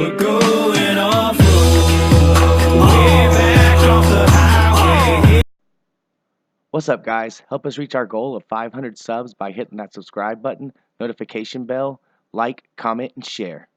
We're going off-road, way back off the highway. What's up, guys? Help us reach our goal of 500 subs by hitting that subscribe button, notification bell, like, comment, and share.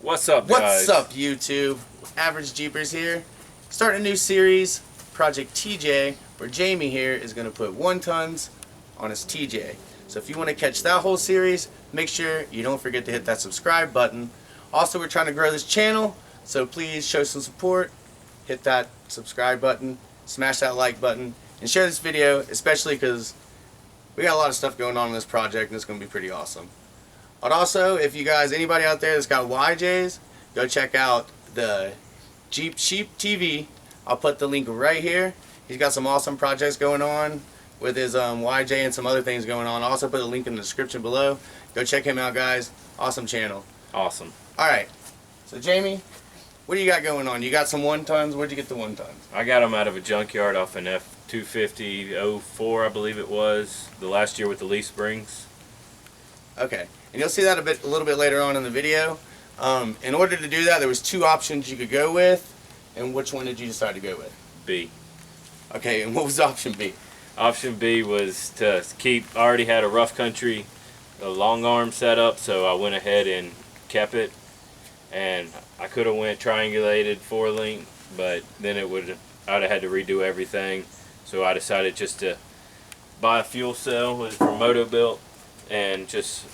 What's up, guys? What's up, YouTube? Average Jeepers here. Starting a new series, Project TJ, where Jamie here is going to put 1 tons on his TJ. So if you want to catch that whole series, make sure you don't forget to hit that subscribe button. Also, we're trying to grow this channel, so please show some support. Hit that subscribe button, smash that like button, and share this video, especially because we got a lot of stuff going on in this project, and it's going to be pretty awesome. But also, if you guys, anybody out there that's got YJs, go check out the Jeep Sheep TV. I'll put the link right here. He's got some awesome projects going on with his YJ and some other things going on. I'll also put a link in the description below. Go check him out, guys. Awesome channel. Awesome. Alright, so Jamie, what do you got going on? You got some 1 tons. Where'd you get the 1 tons? I got them out of a junkyard off an F-250 04, I believe it was, the last year with the leaf springs. Okay, and you'll see that a little bit later on in the video. In order to do that, there was 2 options you could go with, and which one did you decide to go with? B. Okay, and what was option B? Option B was to keep, I already had a rough country, a long arm set up, so I went ahead and kept it. And I could have went triangulated 4-link, but then I'd have had to redo everything. So I decided just to buy a fuel cell from Moto-Built and just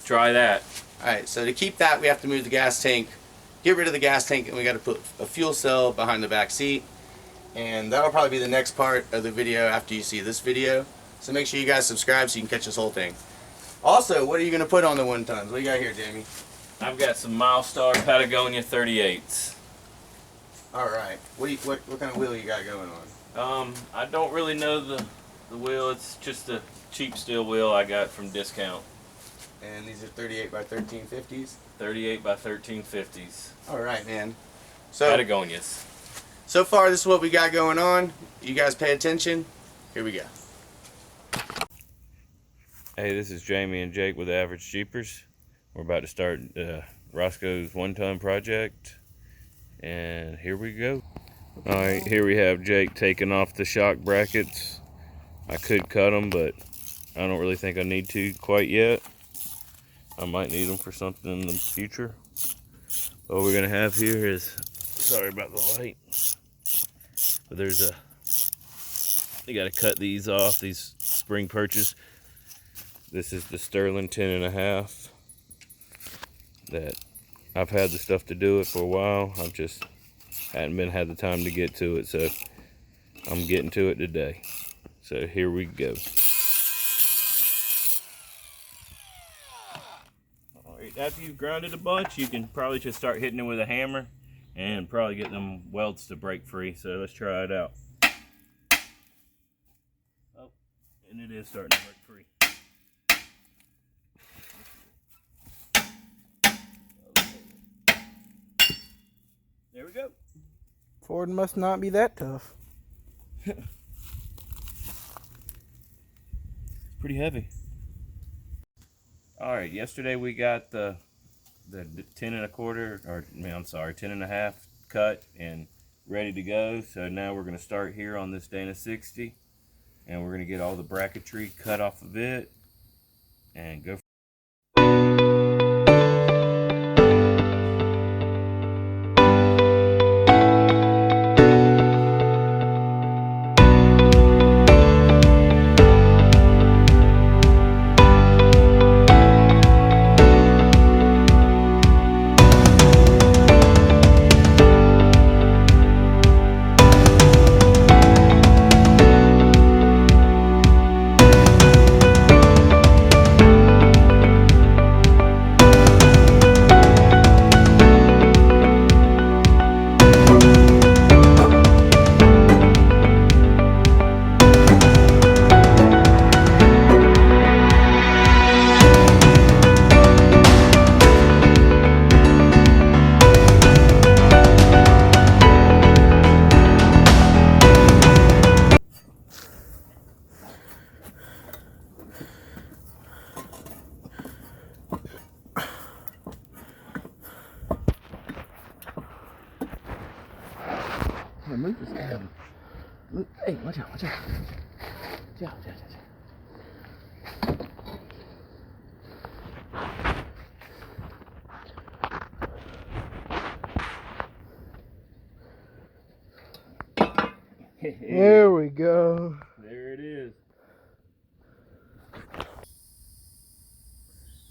try that. Alright, so to keep that, we have to move the gas tank, get rid of the gas tank, and we got to put a fuel cell behind the back seat. And that'll probably be the next part of the video after you see this video. So make sure you guys subscribe so you can catch this whole thing. Also, what are you going to put on the 1 tons? What do you got here, Jamie? I've got some Milestar Patagonia 38s. Alright, what kind of wheel you got going on? I don't really know the wheel. It's just a cheap steel wheel I got from Discount. And these are 38 by 1350s? 38 by 1350s. Alright, man. So, Patagonias. so far, this is what we got going on. You guys pay attention. Here we go. Hey, this is Jamie and Jake with Average Jeepers. We're about to start Roscoe's 1-ton project. And here we go. Alright, here we have Jake taking off the shock brackets. I could cut them, but I don't really think I need to quite yet. I might need them for something in the future. What we're going to have here is, sorry about the light, but you got to cut these off, these spring purchase. This is the Sterling 10.5 that I've had the stuff to do it for a while. I've just hadn't had the time to get to it, so I'm getting to it today. So here we go. All right, after you've grounded a bunch, you can probably just start hitting it with a hammer and probably get them welds to break free. So let's try it out. Oh, and it is starting to break free. There we go. Ford must not be that tough. Pretty heavy. All right, yesterday we got the 10.25, or I'm sorry, 10.5 cut and ready to go. So now we're going to start here on this Dana 60, and we're going to get all the bracketry cut off of it and go. move this down. Move. Hey, watch out, watch out. Watch out, watch out, There we go. There it is.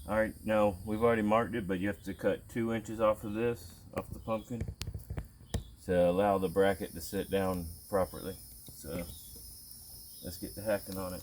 Alright, now we've already marked it, but you have to cut 2 inches off of this, off the pumpkin, to allow the bracket to sit down properly. So let's get to hacking on it.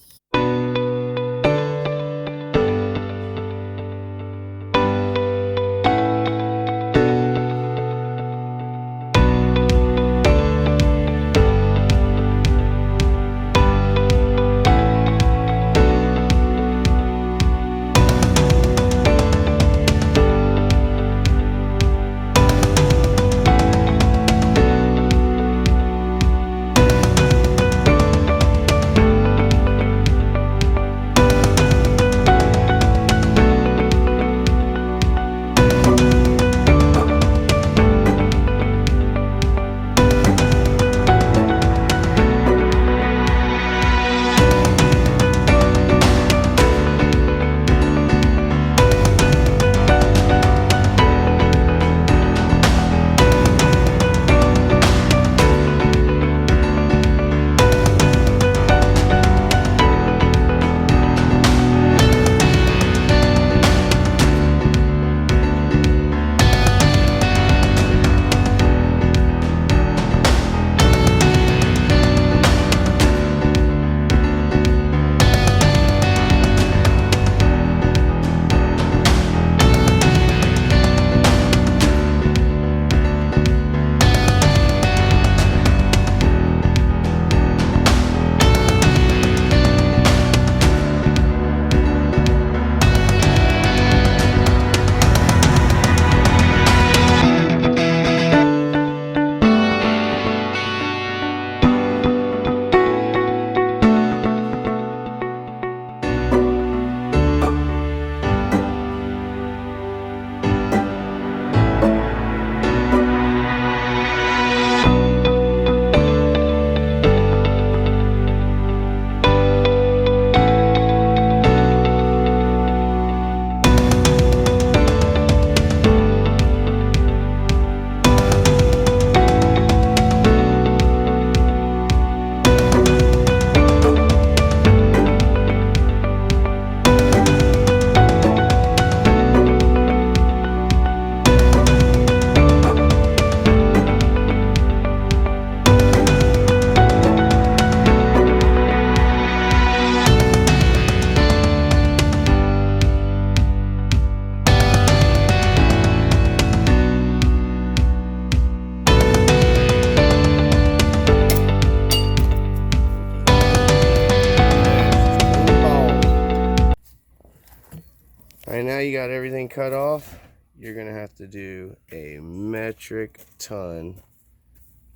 Alright, now you got everything cut off. You're gonna have to do a metric ton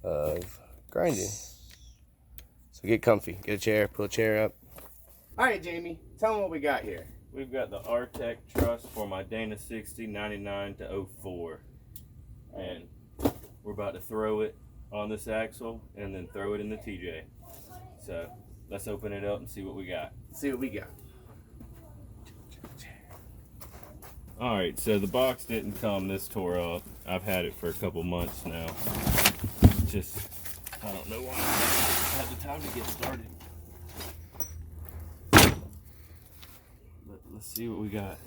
of grinding. So get comfy, get a chair, pull a chair up. Alright, Jamie, tell them what we got here. We've got the Artec truss for my Dana 60 99 to 04. And we're about to throw it on this axle and then throw it in the TJ. So let's open it up and see what we got. See what we got. Alright, so the box didn't come this tore up. I've had it for a couple months now. Just, I don't know why I haven't had the time to get started. But let's see what we got.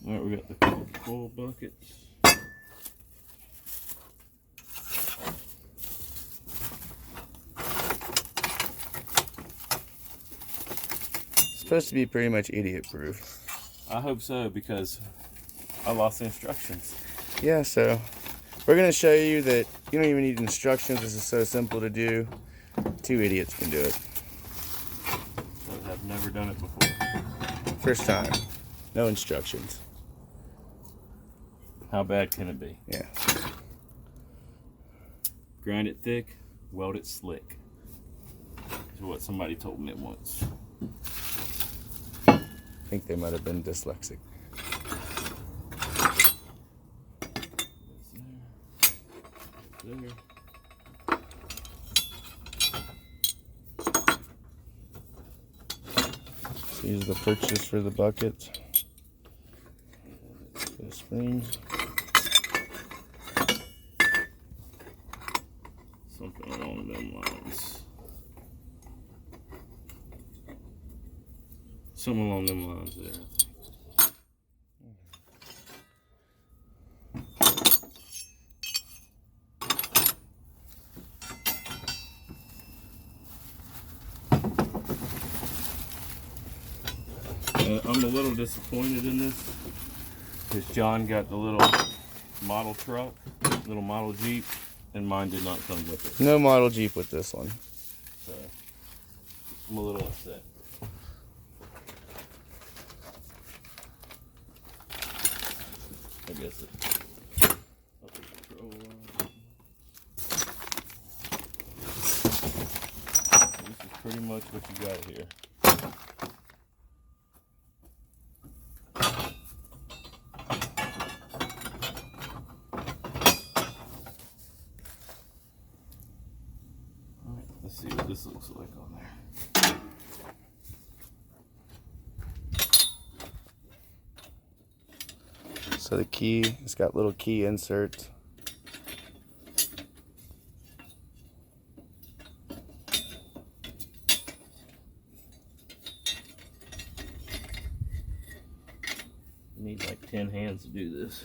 Alright, we got the full buckets. Supposed to be pretty much idiot proof. I hope so, because I lost the instructions. Yeah, so we're gonna show you that you don't even need instructions. This is so simple to do. 2 idiots can do it. I've never done it before. First time. No instructions. How bad can it be? Yeah. Grind it thick, weld it slick. is what somebody told me once. I think they might have been dyslexic. There. Here's the purchase for the bucket. The spring. Something along them lines. Something along them lines there, I think. I'm a little disappointed in this because John got the little model truck, little model Jeep, and mine did not come with it. No model Jeep with this one. So I'm a little upset. I guess it. This is pretty much what you got here. Let's see what this looks like on there. So the key, it's got little key inserts. You need like 10 hands to do this.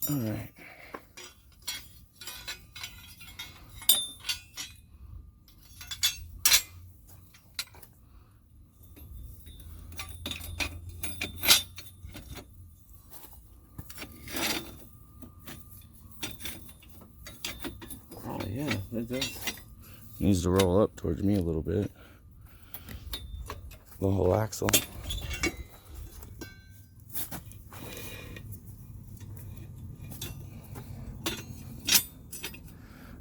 All right. Oh yeah, that does. Needs to roll up towards me a little bit. The whole axle.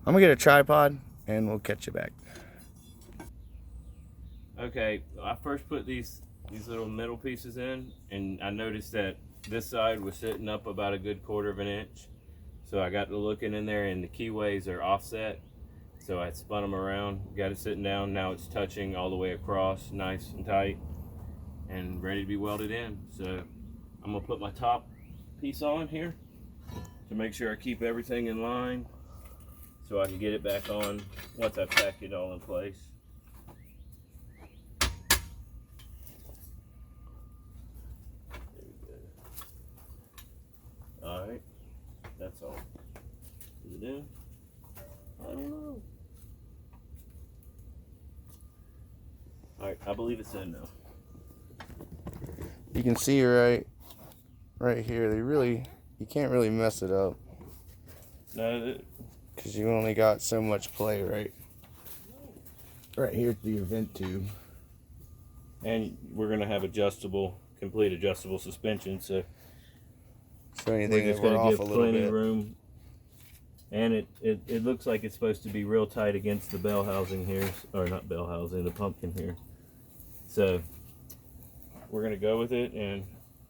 I'm gonna get a tripod and we'll catch you back. Okay, I first put these little metal pieces in, and I noticed that this side was sitting up about a good 1/4 of an inch. So I got to looking in there, and the keyways are offset. So I spun them around, got it sitting down. Now it's touching all the way across, nice and tight, and ready to be welded in. So I'm gonna put my top piece on here to make sure I keep everything in line, so I can get it back on once I've packed it all in place. Alright, that's all. Is it in? I don't know. Alright, I believe it's in now. You can see right here, you can't really mess it up. No, Because you only got so much play right here through your vent tube. and we're gonna have complete adjustable suspension, so So we're anything just that we're gonna off give a little plenty bit. room. And it looks like it's supposed to be real tight against the bell housing here, or not bell housing, the pumpkin here. So we're gonna go with it and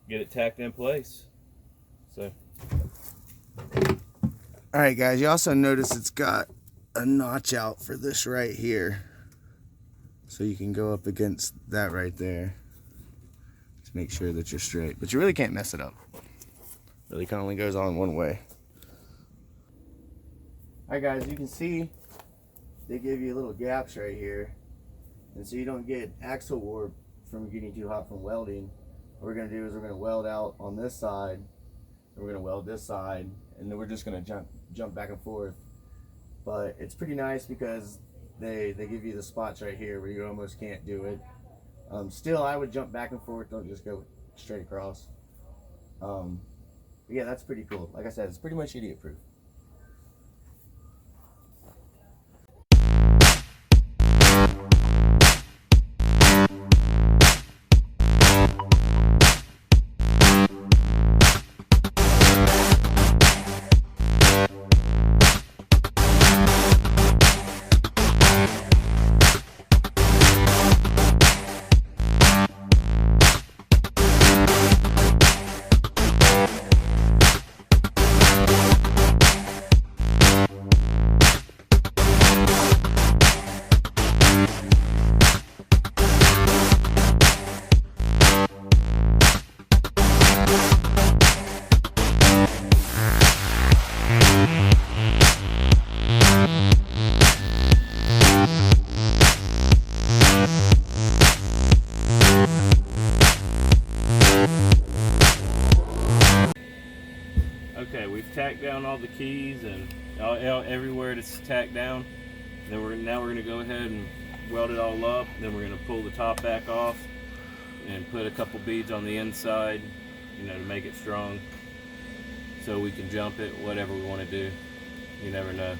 get it tacked in place. So Alright guys, you also notice it's got a notch out for this right here. So you can go up against that right there to make sure that you're straight. But you really can't mess it up. Really kind of only goes on one way. Alright guys, you can see they give you little gaps right here. And so you don't get axle warp from getting too hot from welding. What we're going to do is we're going to weld out on this side. And we're going to weld this side. And then we're just going to jump back and forth. But it's pretty nice because they give you the spots right here where you almost can't do it. Still, I would jump back and forth. Don't just go straight across. But yeah, that's pretty cool. Like I said, it's pretty much idiot proof. tack down all the keys and everywhere it's tacked down. Then now we're gonna go ahead and weld it all up. Then we're gonna pull the top back off and put a couple beads on the inside, you know, to make it strong, so we can jump it, whatever we want to do. You never know.